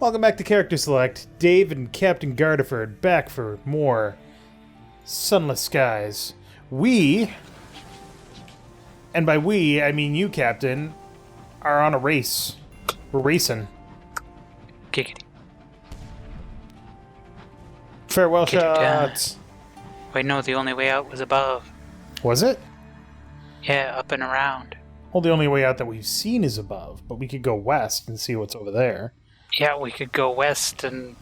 Welcome back to Character Select. Dave and Captain Gardeford back for more Sunless Skies. We, and by we, I mean you, Captain, are on a race. We're racing. Giggity. Farewell Get it done. shots. Wait, no, the only way out was above. Was it? Yeah, up and around. Well, the only way out that we've seen is above, but we could go west and see what's over there. Yeah, we could go west and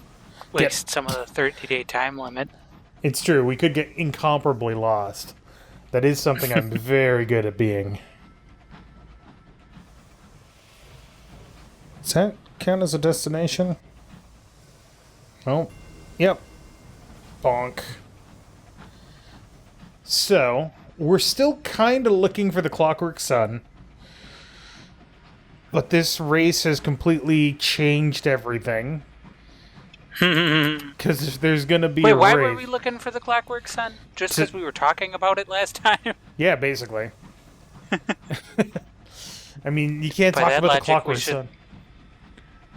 waste some of the 30-day time limit. It's true, we could get incomparably lost. That is something I'm very good at being. Does that count as a destination? Oh, yep. Bonk. So, we're still kind of looking for the Clockwork Sun. But this race has completely changed everything. Because there's going to be Wait, a why race. were we looking for the Clockwork Sun? Just because we were talking about it last time? Yeah, basically. I mean, you can't By talk that about the logic, Clockwork we should- Sun.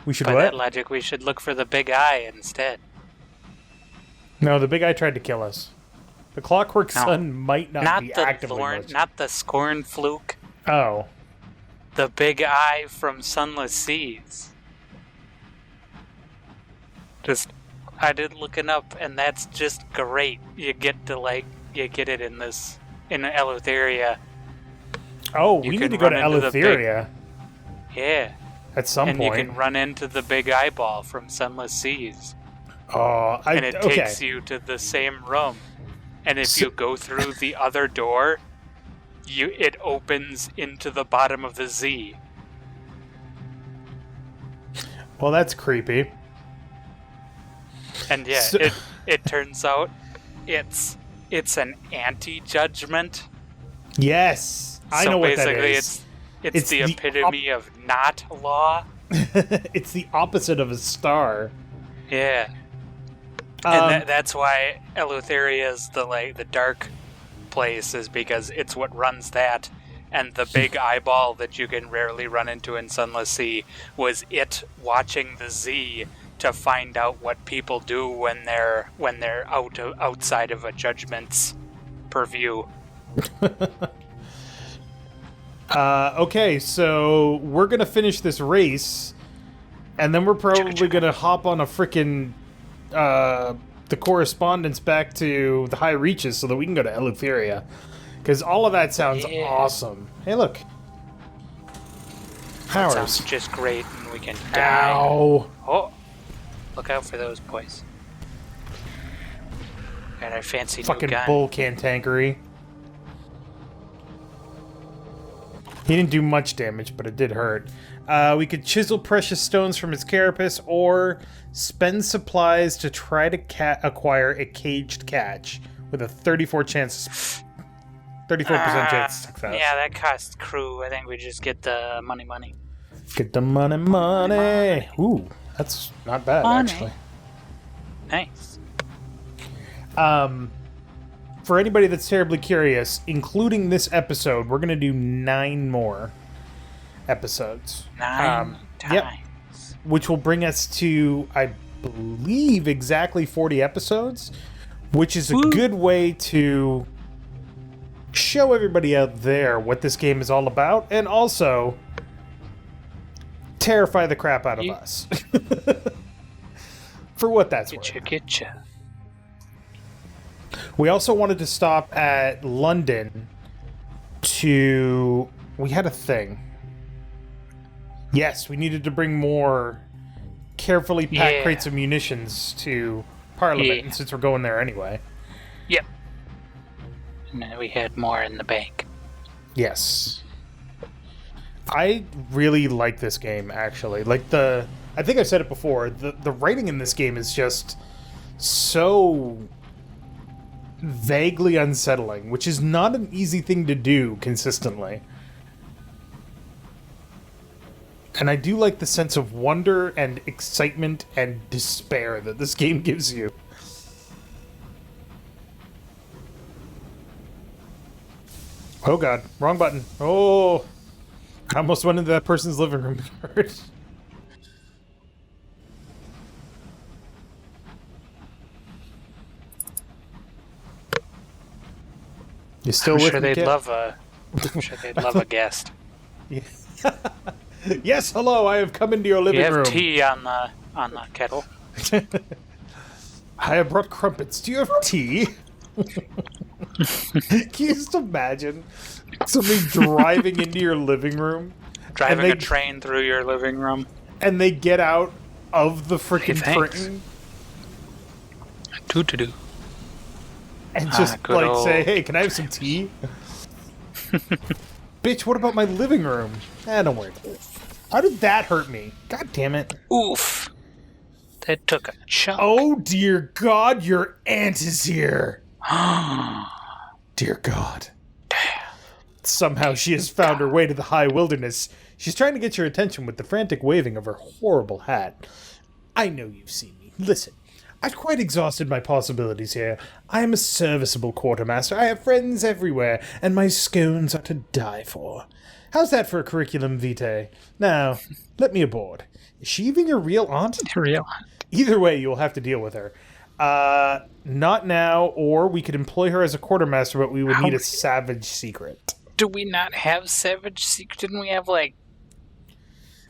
We should By what? that logic, we should look for the Big Eye instead. No, the Big Eye tried to kill us. The Clockwork No. Sun might not be Not the actively Thorn, watching. not the Scorn Fluke. Oh. The Big Eye from Sunless Seas. I did looking up, and that's just great. You get it in Eleutheria. Oh, You we can need to go to run into the Eleutheria Yeah. at some And point. you can run into the Big Eyeball from Sunless Seas. Oh, And it takes you to the same room. And if you go through the other door, it opens into the bottom of the Z. Well, that's creepy. And yeah, So- it turns out it's an anti-judgment. Yes, I So know what that basically is. it's the the epitome of not law. It's the opposite of a star. Yeah. Um, And that's why Eleutheria is the dark place, is because it's what runs that. And the big eyeball that you can rarely run into in Sunless Sea was it watching the Z to find out what people do when they're outside of a judgment's purview. Okay, so we're gonna finish this race, and then we're probably gonna hop on a frickin' the correspondence back to the High Reaches so that we can go to Eleutheria. Because all of that sounds awesome. Hey, look. That Powers. sounds just great, and we can die. Ow. Oh, look out for those boys. Got our fancy Fucking new gun. bull cantankery. He didn't do much damage, but it did hurt. We could chisel precious stones from his carapace, or spend supplies to try to acquire a caged catch with a 34% chance of success. Yeah, that costs crew. I think we just get the money. Get the money. Ooh, that's not bad, Money. actually. Nice. For anybody that's terribly curious, including this episode, we're going to do 9 more episodes. 9 yep. times. Which will bring us to, I believe, exactly 40 episodes, which is a good way to show everybody out there what this game is all about, and also terrify the crap out of us. For what that's worth. Getcha. We also wanted to stop at London we had a thing. Yes, we needed to bring more carefully packed crates of munitions to Parliament, and since we're going there anyway. Yep. And then we had more in the bank. Yes. I really like this game, actually. I think I've said it before, the writing in this game is just so vaguely unsettling, which is not an easy thing to do consistently. And I do like the sense of wonder and excitement and despair that this game gives you. Oh god, wrong button. Oh, I almost went into that person's living room first. You still I'm with sure me, they'd kid? love a. I'm sure they'd love a guest. Yes, hello, I have come into your living You have room. tea on the kettle. I have brought crumpets. Do you have tea? Can you just imagine somebody driving into your living room? Driving they, a train through your living room. And they get out of the freaking thanks. train Do. and just good old. say, hey, can I have some tea? Bitch, what about my living room? Don't worry. How did that hurt me? God damn it. Oof. That took a chunk. Oh, dear God, your aunt is here. Dear God. Somehow she has found her way to the high wilderness. She's trying to get your attention with the frantic waving of her horrible hat. I know you've seen me. Listen, I've quite exhausted my possibilities here. I am a serviceable quartermaster. I have friends everywhere, and my scones are to die for. How's that for a curriculum vitae? Now, let me aboard. Is she even your real aunt? Real. Either way, you'll have to deal with her. Not now, or we could employ her as a quartermaster, but we would need a savage secret. Do we not have savage secret? Didn't we have,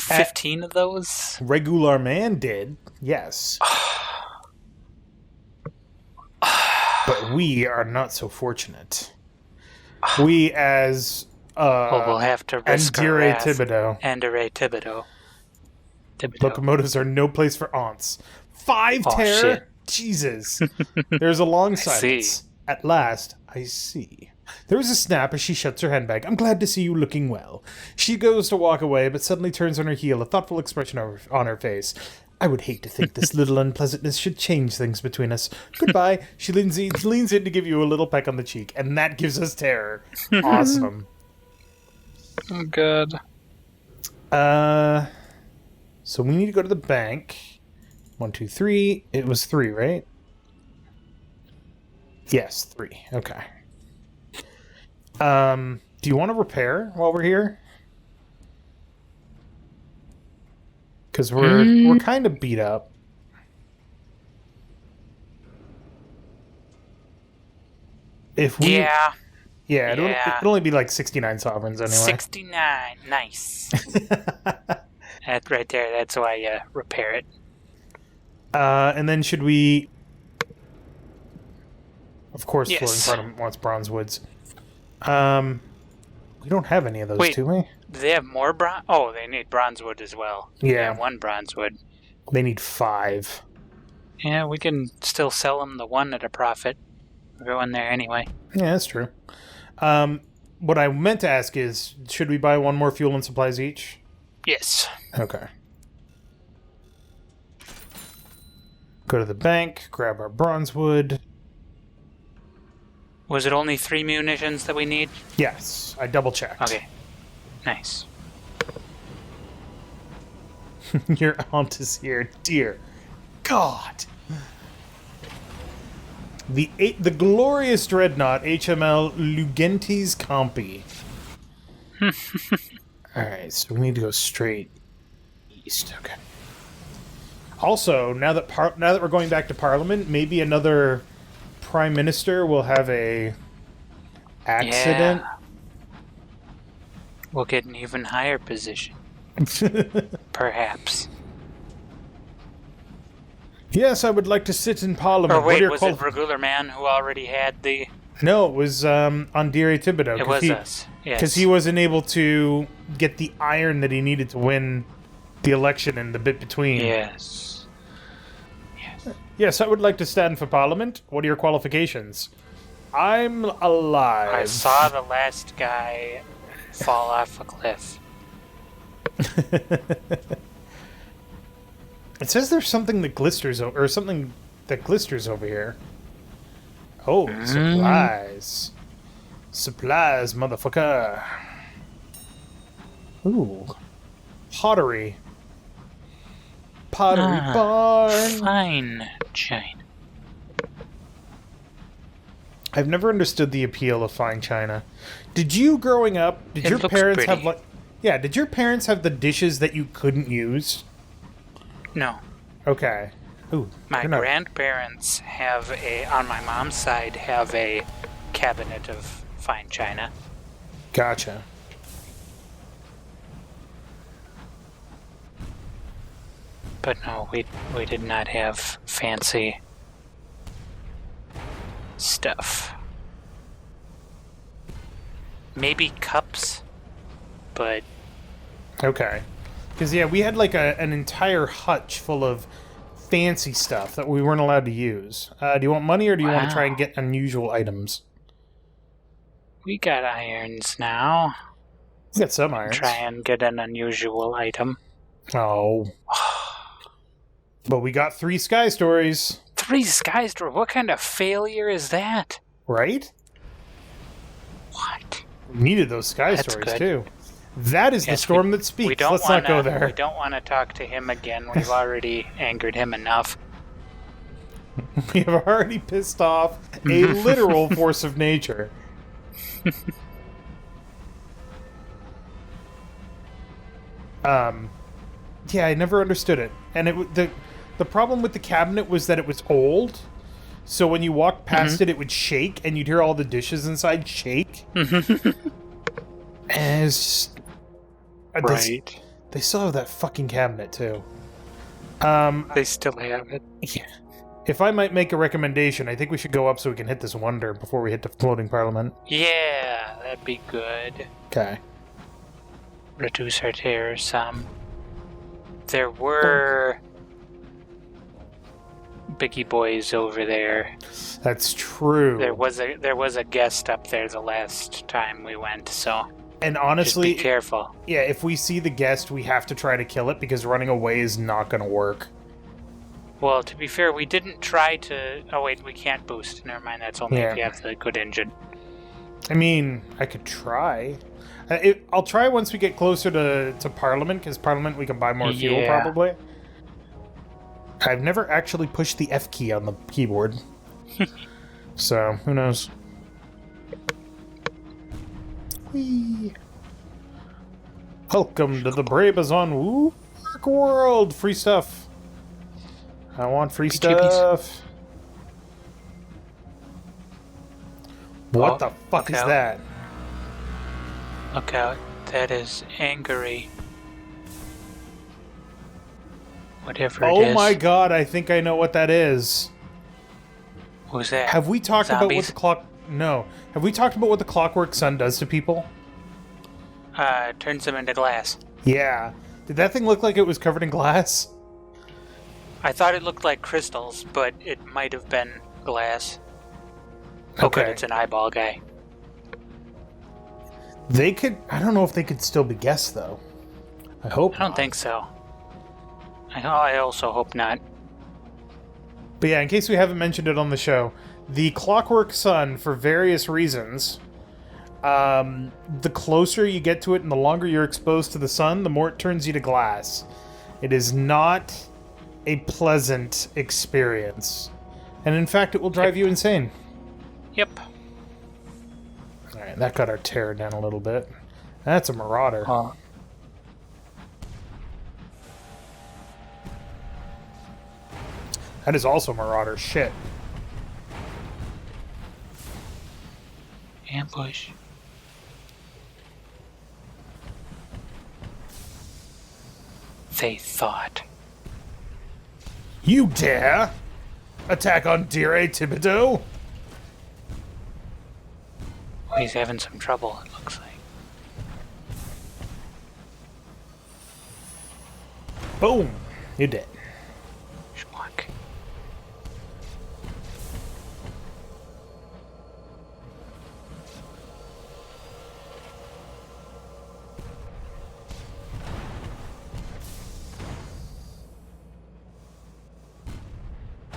15 of those? Regular man did, yes. But we are not so fortunate. We as we'll have to risk our Andire wrath. Thibodeau. Andire Thibodeau. Locomotives are no place for aunts. 5 terror? Shit. Jesus. There's a long silence. see. At last, I see. There is a snap as she shuts her handbag. I'm glad to see you looking well. She goes to walk away, but suddenly turns on her heel, a thoughtful expression on her face. I would hate to think this little unpleasantness should change things between us. Goodbye. She leans in to give you a little peck on the cheek, and that gives us terror. Awesome. Oh, God. So we need to go to the bank. 1, 2, 3. It was 3, right? Yes, 3. Okay. Do you want to repair while we're here? Because we're kind of beat up. If we it'll only be like 69 sovereigns anyway. 69. Nice. That right there. That's why you repair it. And then should we... Of course, Yes. Floating Front wants bronze woods. We don't have any of those, Wait. do we? Do they have more bronze? Oh, they need bronze wood as well. Yeah. 1 bronze wood. They need 5. Yeah, we can still sell them the 1 at a profit. We're going there anyway. Yeah, that's true. What I meant to ask is, should we buy 1 more fuel and supplies each? Yes. Okay. Go to the bank, grab our bronze wood. Was it only 3 munitions that we need? Yes, I double checked. Okay. Nice. Your aunt is here, dear God. The glorious dreadnought HML Lugentes Compi. Alright, so we need to go straight east. Okay. Also, now that we're going back to Parliament, maybe another Prime Minister will have a accident. Yeah. We'll get an even higher position. Perhaps. Yes, I would like to sit in Parliament. Or What wait, are your was it Regular Man who already had the... No, it was Andire Thibodeau. It was us, yes. Because he wasn't able to get the iron that he needed to win the election and the bit between. Yes. Yes, I would like to stand for Parliament. What are your qualifications? I'm alive. I saw the last guy fall off a cliff. It says there's something that glisters or something that glisters over here. Oh, supplies. Supplies, motherfucker. Ooh. Pottery. Pottery barn. Fine, China. I've never understood the appeal of fine china. Did you, growing up, did your parents have did your parents have the dishes that you couldn't use? No. Okay. Ooh. My grandparents have on my mom's side, have a cabinet of fine china. Gotcha. But no, we did not have fancy stuff. Maybe cups, but... Okay. Because, yeah, we had like an entire hutch full of fancy stuff that we weren't allowed to use. Do you want money or do you want to try and get unusual items? We got irons now. We got some irons. Try and get an unusual item. Oh. But we got 3 sky stories. 3 sky stories? What kind of failure is that? Right? What? We needed those sky That's stories, good. too. That is the storm that speaks. Let's not go there. We don't want to talk to him again. We've already angered him enough. We have already pissed off a literal force of nature. Yeah, I never understood it. And the problem with the cabinet was that it was old. So when you walked past it, it would shake, and you'd hear all the dishes inside shake. And it's just... Right. They still have that fucking cabinet, too. They still have it. Yeah. If I might make a recommendation, I think we should go up so we can hit this wonder before we hit the floating parliament. Yeah, that'd be good. Okay. Reduce our terror some. There were... biggie boys over there. That's true. There was a guest up there the last time we went, so... And honestly, just be careful. Yeah, if we see the guest, we have to try to kill it because running away is not going to work. Well, to be fair, we didn't try to... Oh, wait, we can't boost. Never mind, that's only if you have the good engine. I mean, I could try. I'll try once we get closer to Parliament, because Parliament we can buy more fuel, probably. I've never actually pushed the F key on the keyboard. So, who knows? Whee! Welcome to the Brabazon Work World! Free stuff. I want free stuff. What the fuck is that? Look out. That is angry. Whatever it is. Oh my god, I think I know what that is. Who's that? Have we talked about what the clock... No. Have we talked about what the clockwork sun does to people? Turns them into glass. Yeah. Did that thing look like it was covered in glass? I thought it looked like crystals, but it might have been glass. Okay. Oh, good, it's an eyeball guy. They could... I don't know if they could still be guessed, though. I hope I don't think so. I also hope not. But yeah, in case we haven't mentioned it on the show, the clockwork sun, for various reasons, the closer you get to it and the longer you're exposed to the sun, the more it turns you to glass. It is not a pleasant experience. And in fact, it will drive you insane. Yep. Alright, that got our terror down a little bit. That's a marauder. That is also marauder shit. Ambush. They thought. You dare attack on Dire Thibodeau? Oh, he's having some trouble, it looks like. Boom! You're dead. Schmuck.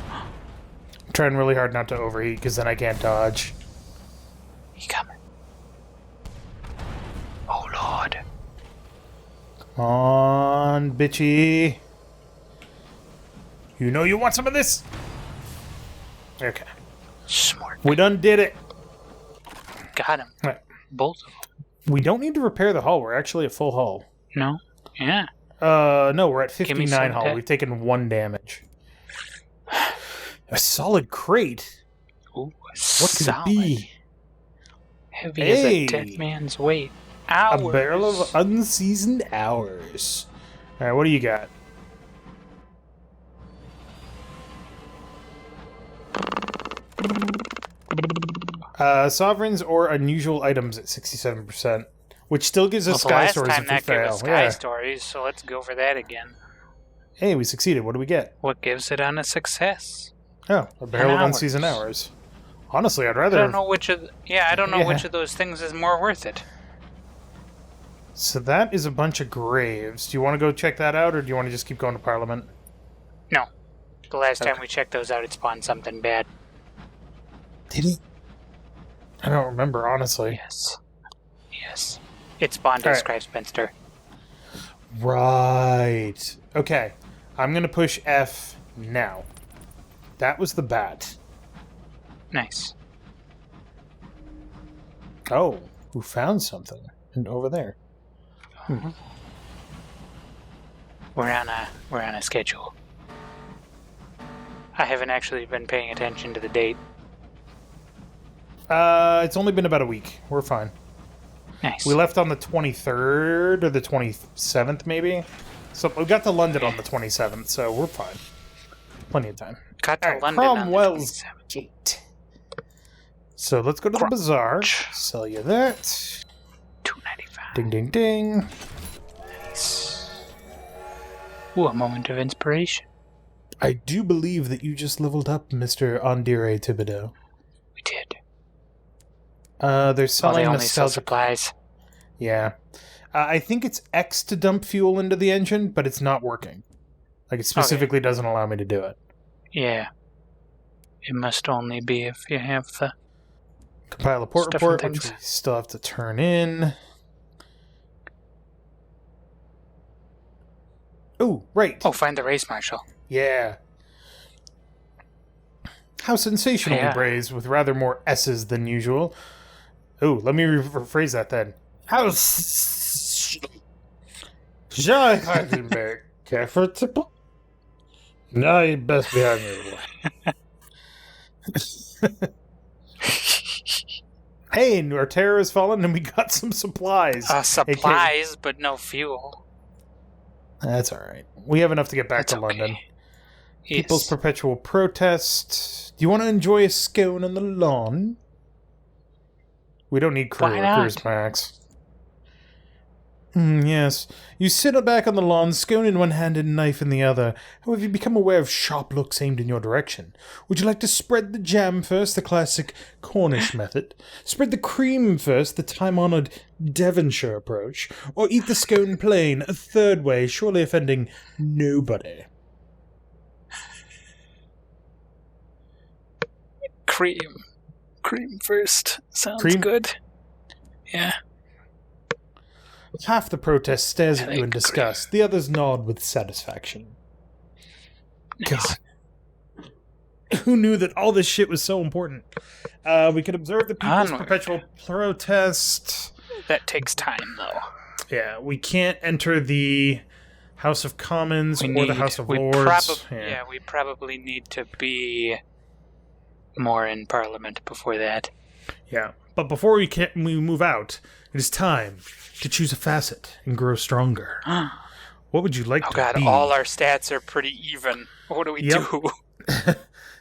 I'm trying really hard not to overheat, because then I can't dodge. He coming. Oh, Lord. Come on, bitchy. You know you want some of this? Okay. Smart. We done did it. Got him. Right. Both of them. We don't need to repair the hull. We're actually at full hull. No? Yeah. No, we're at Give me 59 some hull. We've taken 1 damage. A solid crate. Ooh, What could it be? Heavy as a dead man's weight. Hours. A barrel of unseasoned hours. Alright, what do you got? Sovereigns or unusual items at 67%, which still gives us sky stories if we fail. Last time that gave us sky stories, so let's go for that again. Hey, we succeeded. What do we get? What gives it on a success? Oh, a barrel of unseasoned hours. Honestly, I'd rather... I don't know which of... I don't know which of those things is more worth it. So that is a bunch of graves. Do you want to go check that out, or do you want to just keep going to Parliament? No. The last time we checked those out, it spawned something bad. Did it? I don't remember, honestly. Yes. It spawned a Scribe Spinster. Right. Okay. I'm going to push F now. That was the bat. Nice. Oh, who found something? And over there. We're on a schedule. I haven't actually been paying attention to the date. It's only been about a week. We're fine. Nice. We left on the 23rd or the 27th, maybe. So we got to London on the 27th, so we're fine. Plenty of time. Got to London Cromwell's on the 27th. Gate. So let's go to the bazaar. Sell you that. $2.95. Ding, ding, ding. Nice. Ooh, a moment of inspiration. I do believe that you just leveled up, Mr. Andire Thibodeau. We did. They're selling they only sell supplies. Yeah. I think it's X to dump fuel into the engine, but it's not working. Like, it specifically doesn't allow me to do it. Yeah. It must only be if you have the... Compile a port report, which we still have to turn in. Oh, right. Oh, find the race marshal. Yeah. How sensationally braised, with rather more S's than usual. Oh, let me rephrase that then. How Jean Heisenberg, comfortable? Now you best be on your way. Hey, our terror has fallen and we got some supplies. Supplies, but no fuel. That's alright. We have enough to get back to London. Yes. People's perpetual protest. Do you want to enjoy a scone on the lawn? We don't need crew workers, Max. Yes. You sit back on the lawn, scone in one hand and knife in the other. How have you become aware of sharp looks aimed in your direction? Would you like to spread the jam first, the classic Cornish method? Spread the cream first, the time-honoured Devonshire approach? Or eat the scone plain, a third way, surely offending nobody? Cream first. Sounds good. Yeah. Half the protest stares at you in disgust. The others nod with satisfaction. Nice. God. Who knew that all this shit was so important? We could observe the people's perpetual protest. That takes time, though. Yeah, we can't enter the House of Commons or the House of Lords. We probably need to be more in Parliament before that. Yeah, but before we move out, it is time to choose a facet and grow stronger. What would you like to be? Oh god, all our stats are pretty even. What do we do?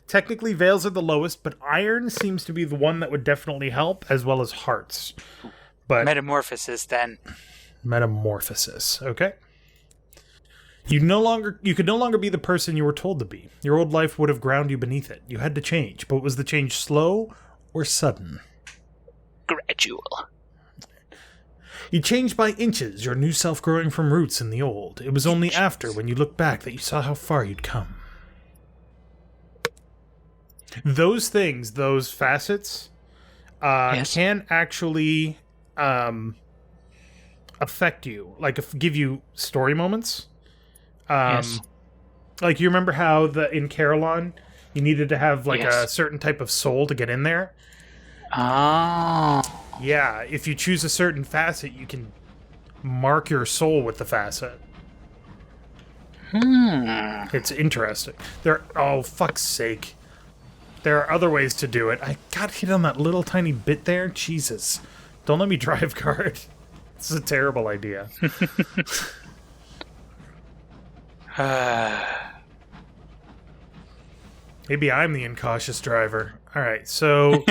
Technically, veils are the lowest, but iron seems to be the one that would definitely help, as well as hearts. But Metamorphosis, then. Metamorphosis, okay. You could no longer be the person you were told to be. Your old life would have ground you beneath it. You had to change, but was the change slow or sudden? Gradual. You changed by inches, your new self growing from roots in the old. It was only after, when you looked back, that you saw how far you'd come. Those things, those facets, can actually affect you, like give you story moments. Like, you remember how in Carillon, you needed to have a certain type of soul to get in there? Oh. Yeah, if you choose a certain facet, you can mark your soul with the facet. It's interesting. Oh, fuck's sake. There are other ways to do it. I got hit on that little tiny bit there. Jesus. Don't let me drive card. This is a terrible idea. Maybe I'm the incautious driver. Alright, so...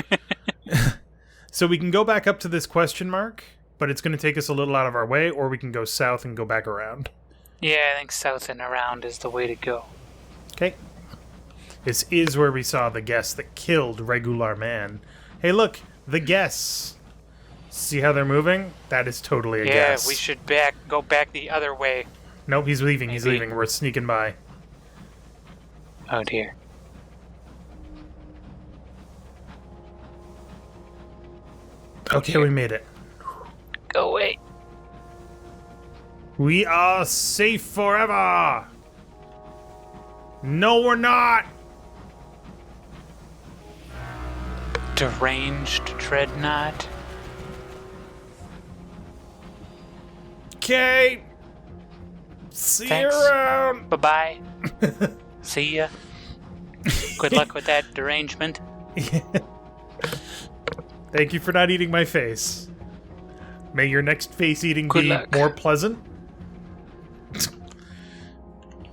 so we can go back up to this question mark, but it's going to take us a little out of our way, or we can go south and go back around. Yeah, I think south and around is the way to go. Okay. This is where we saw the guess that killed Regular Man. Hey, look! The guess! See how they're moving? That is totally a guess. Yeah, we should go back the other way. Nope, he's leaving. He's Maybe. leaving. We're sneaking by. Oh, dear. Okay, we made it. Go away. We are safe forever! No, we're not! Deranged dreadnought. Okay! See Thanks. you around! Bye-bye. See ya. Good luck with that derangement. Thank you for not eating my face. May your next face eating Good be luck. more pleasant.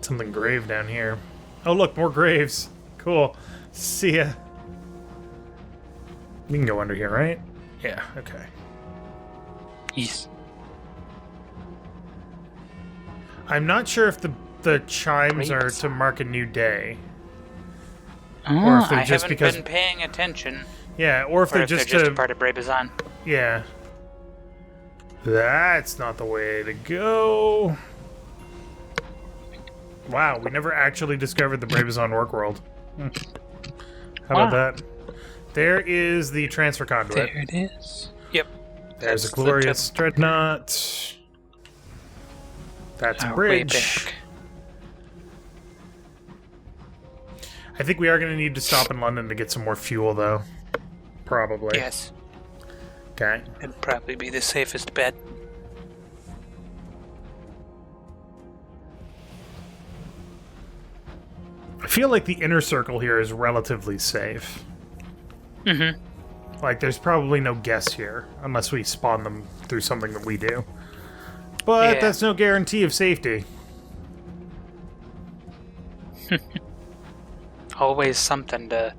Something grave down here. Oh, look, more graves. Cool. See ya. We can go under here, right? Yeah, okay. Yes. I'm not sure if the chimes are Grapes. to mark a new day. Oh, Or if they're I just haven't because- been paying attention. Yeah, or if Or they're if just they're just to... a part of Brabazon. Yeah. That's not the way to go. Wow, we never actually discovered the Brabazon Orc World. How about that? There is the transfer conduit. There it is. Yep. There's That's a glorious dreadnought. That's a Way bridge. back. I think we are going to need to stop in London to get some more fuel, though. Probably. Yes. Okay. It'd probably be the safest bet. I feel like the inner circle here is relatively safe. Mm-hmm. Like, there's probably no guess here, unless we spawn them through something that we do. But Yeah. that's no guarantee of safety. Always something to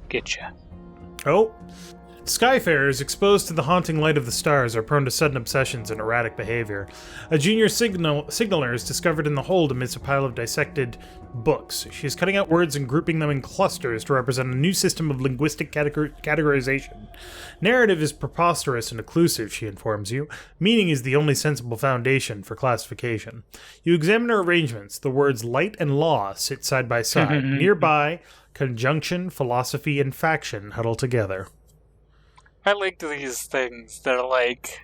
get you. Oh. Skyfarers exposed to the haunting light of the stars are prone to sudden obsessions and erratic behavior. A junior signaler is discovered in the hold amidst a pile of dissected books. She is cutting out words and grouping them in clusters to represent a new system of linguistic categorization. Narrative is preposterous and occlusive, she informs you. Meaning is the only sensible foundation for classification. You examine her arrangements. The words light and law sit side by side. Nearby, conjunction, philosophy, and faction huddle together. I like these things that are like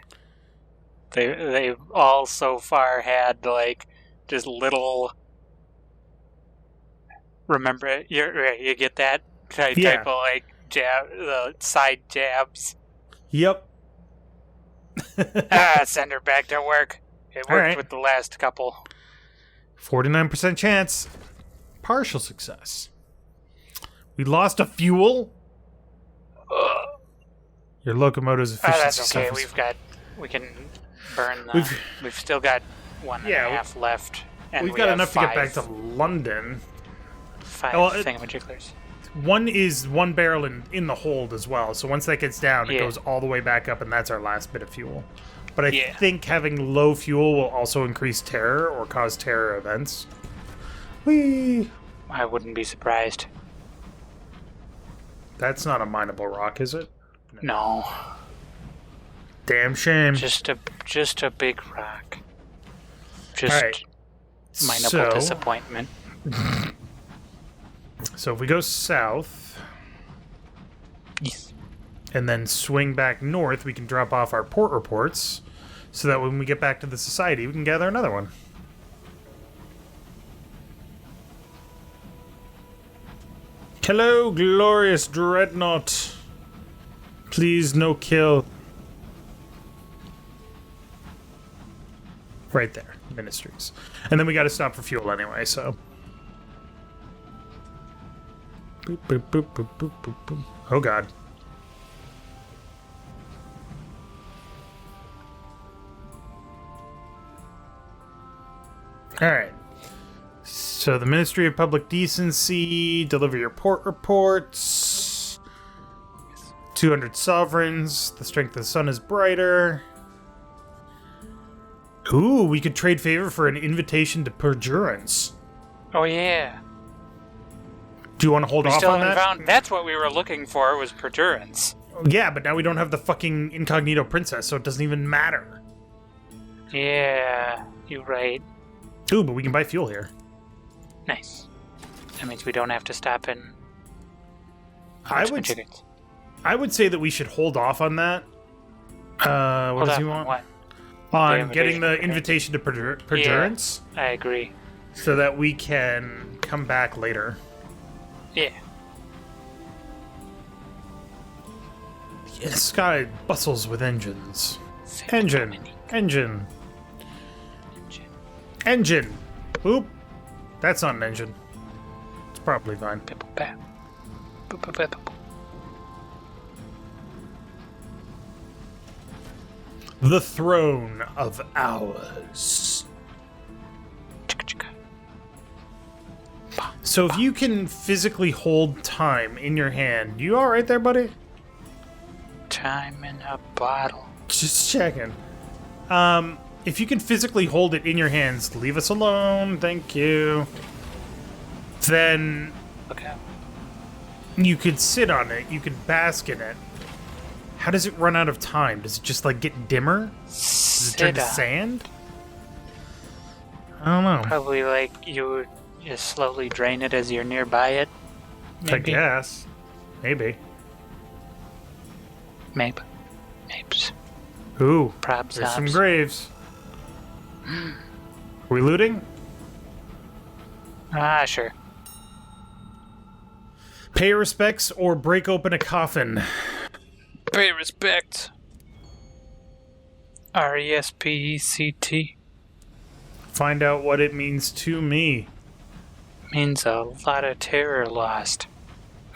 they've all so far had like just little. Remember it? You get that type of like jab, the side jabs. Yep. Send her back to work. It worked right. with the last couple. 49% chance. Partial success. We lost a fuel. Your locomotive's efficiency That's okay. suffers. We can burn the. We've still got 1.5 left, and We've we got have enough to get back to 5 London. Well, thingamajigglers. One is one barrel in the hold as well, so once that gets down, it Yeah. goes all the way back up, and that's our last bit of fuel. But I Yeah. think having low fuel will also increase terror or cause terror events. Whee! I wouldn't be surprised. That's not a mineable rock, is it? No, Damn shame. just a big rock. Just Alright. mineable disappointment. So if we go south Yes. and then swing back north, we can drop off our port reports so that when we get back to the society, we can gather another one. Hello, glorious dreadnought. Please, no kill. Right there, ministries. And then we gotta stop for fuel anyway, so. Boop, boop, boop, boop, boop, boop, boop. Oh, God. All right. So the Ministry of Public Decency, deliver your port reports. 200 sovereigns. The strength of the sun is brighter. Ooh, we could trade favor for an invitation to perjurance. Oh, yeah. Do you want to hold off on that? That's what we were looking for, was perjurance. Yeah, but now we don't have the fucking incognito princess, so it doesn't even matter. Yeah, you're right. Ooh, but we can buy fuel here. Nice. That means we don't have to stop and... I would say that we should hold off on that. What does he want? What? On getting the invitation to perjurance. Yeah, I agree. So that we can come back later. Yeah. The sky bustles with engines. Engine. Oop. That's not an engine. It's probably fine. The throne of ours. So if you can physically hold time in your hand, you all right there, buddy? Time in a bottle. Just checking. If you can physically hold it in your hands, leave us alone, thank you. Then Okay. you could sit on it, you could bask in it. How does it run out of time? Does it just, like, get dimmer? Does it turn to sand? I don't know. Probably like you just slowly drain it as you're nearby it. Maybe. I guess. Maybe. Maybe. Ooh, Props there's some ops. graves. Are we looting? Ah, sure. Pay respects or break open a coffin. Pay respect. RESPECT Find out what it means to me. means a lot of terror lost.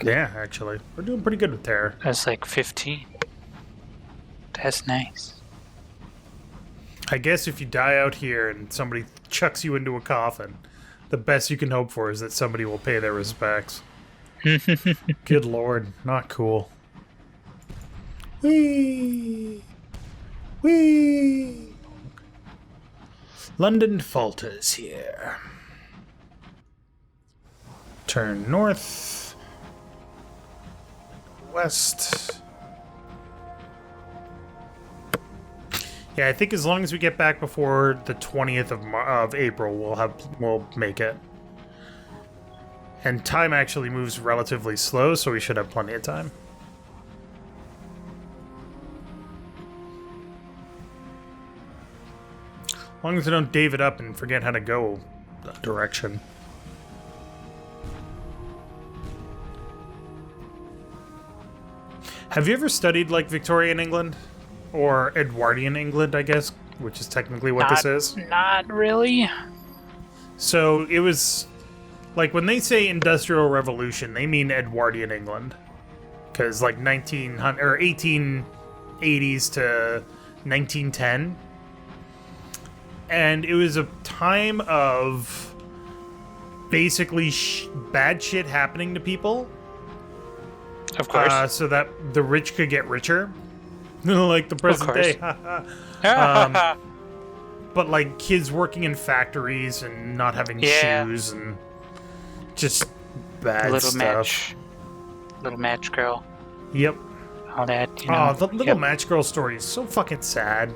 Yeah, actually. We're doing pretty good with terror. That's like 15. That's nice. I guess if you die out here and somebody chucks you into a coffin, the best you can hope for is that somebody will pay their respects. Good lord, not cool. Whee! Whee! London falters here. Turn north. West. Yeah, I think as long as we get back before the 20th of April, we'll make it. And time actually moves relatively slow, so we should have plenty of time. As long as I don't Dave it up and forget how to go that direction. Have you ever studied, like, Victorian England? Or Edwardian England, I guess, which is technically what this is? Not really. So it was, like, when they say Industrial Revolution, they mean Edwardian England. Because, like, 1880s to 1910. And it was a time of basically bad shit happening to people. Of course. So that the rich could get richer. Like the present day. But like kids working in factories and not having shoes and just bad stuff. Little match girl. Yep. All that, you know. Oh, the little match girl story is so fucking sad.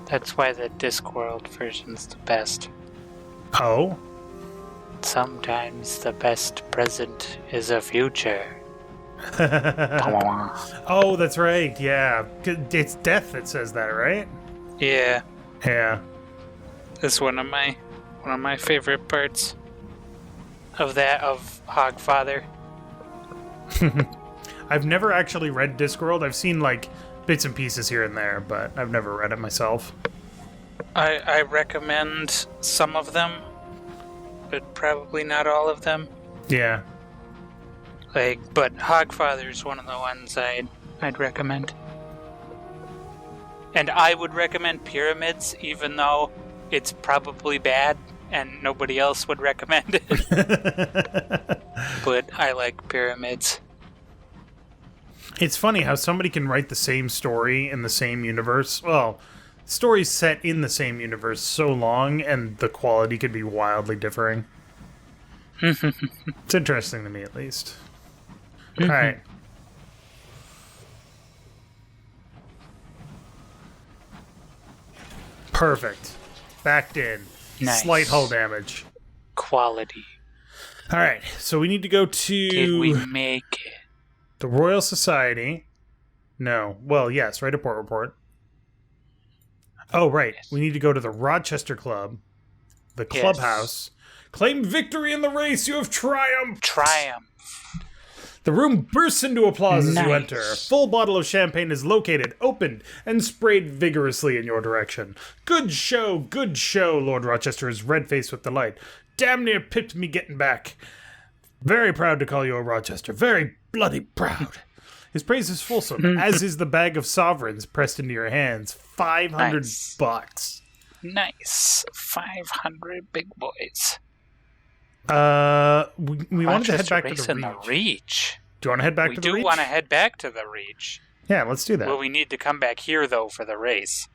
That's why the Discworld version's the best. Oh? Sometimes the best present is a future. Oh, that's right. Yeah, it's death that says that, right? Yeah. Yeah. That's one of my favorite parts of Hogfather. I've never actually read Discworld. I've seen like bits and pieces here and there, but I've never read it myself. I recommend some of them, but probably not all of them. Yeah. But Hogfather's one of the ones I'd recommend. And I would recommend Pyramids, even though it's probably bad and nobody else would recommend it. But I like Pyramids. It's funny how somebody can write the same story in the same universe. Well, stories set in the same universe so long, and the quality could be wildly differing. It's interesting to me, at least. All right. Perfect. Backed in. Nice. Slight hull damage. Quality. All right, so we need to go to... Did we make it? The Royal Society. No. Well, yes, write a port report. Oh, right. Yes. We need to go to the Rochester Club. The clubhouse. Claim victory in the race. You have triumphed. Triumph. The room bursts into applause as you Nice. enter. A full bottle of champagne is located, opened, and sprayed vigorously in your direction. Good show, Lord Rochester is red-faced with delight. Damn near pipped me getting back. Very proud to call you a Rochester. Very bloody proud. His praise is fulsome, as is the bag of sovereigns pressed into your hands. 500 Nice. bucks. Nice. 500 big boys. We wanted to head Rochester back to Race the and Reach. the Reach. Do you want to head back We to the Reach? do want to head back to the Reach. Yeah, let's do that. Well, we need to come back here, though, for the race.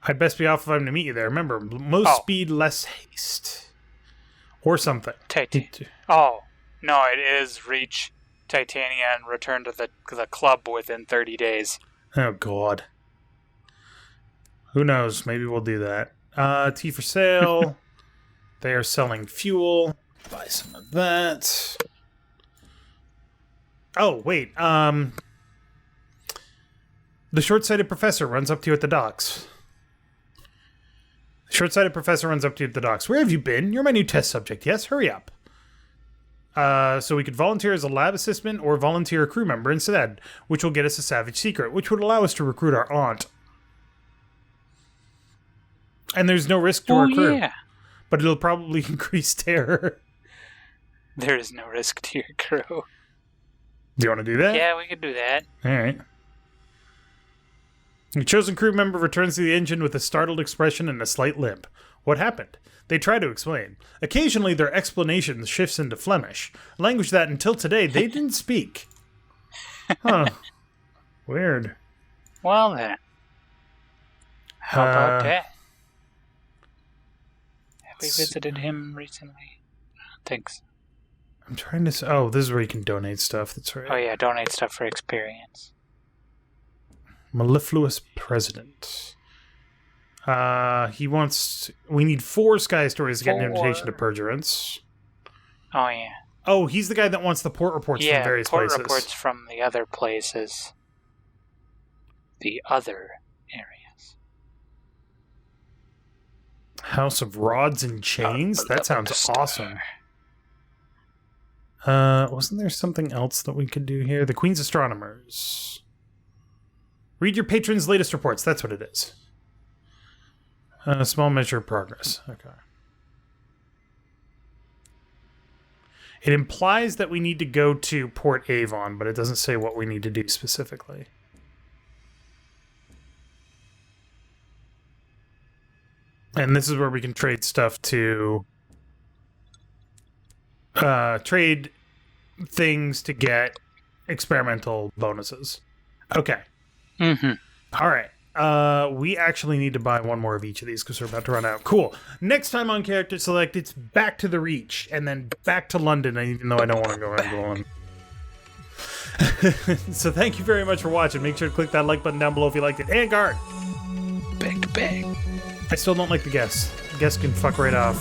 I'd best be off if I'm to meet you there. Remember, most speed, less haste. Or something. Oh, no, it is Reach Titania and return to the club within 30 days. Oh, God. Who knows? Maybe we'll do that. Tea for sale. They are selling fuel. Buy some of that. Oh, wait. The short-sighted professor runs up to you at the docks. The short-sighted professor runs up to you at the docks. Where have you been? You're my new test subject. Yes, hurry up. So we could volunteer as a lab assistant or volunteer a crew member instead, which will get us a savage secret, which would allow us to recruit our aunt. And there's no risk to our crew. Yeah. But it'll probably increase terror. There is no risk to your crew. Do you want to do that? Yeah, we could do that. All right. Your chosen crew member returns to the engine with a startled expression and a slight limp. What happened? They try to explain. Occasionally, their explanation shifts into Flemish, a language that, until today, they didn't speak. Huh. Weird. Well, then. How about that? Have we visited him recently? Thanks. I'm trying to... Oh, this is where you can donate stuff. That's right. Oh, yeah, donate stuff for experience. Mellifluous President. He wants... We need 4 Sky Stories to get an invitation to Perjurance. Oh, yeah. Oh, he's the guy that wants the port reports from various port places. reports from the other places. The other areas. House of Rods and Chains? That sounds awesome. Wasn't there something else that we could do here? The Queen's Astronomers. Read your patron's latest reports. That's what it is. A small measure of progress. Okay. It implies that we need to go to Port Avon, but it doesn't say what we need to do specifically. And this is where we can trade stuff to... trade things to get experimental bonuses. Okay. Mm-hmm. All right. We actually need to buy one more of each of these because we're about to run out. Cool. Next time on Character Select, it's back to the Reach and then back to London, even though I don't want to go where I'm going. So thank you very much for watching. Make sure to click that like button down below if you liked it. And guard! Bang, bang. I still don't like the guests. The guests can fuck right off.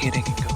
Eating and go.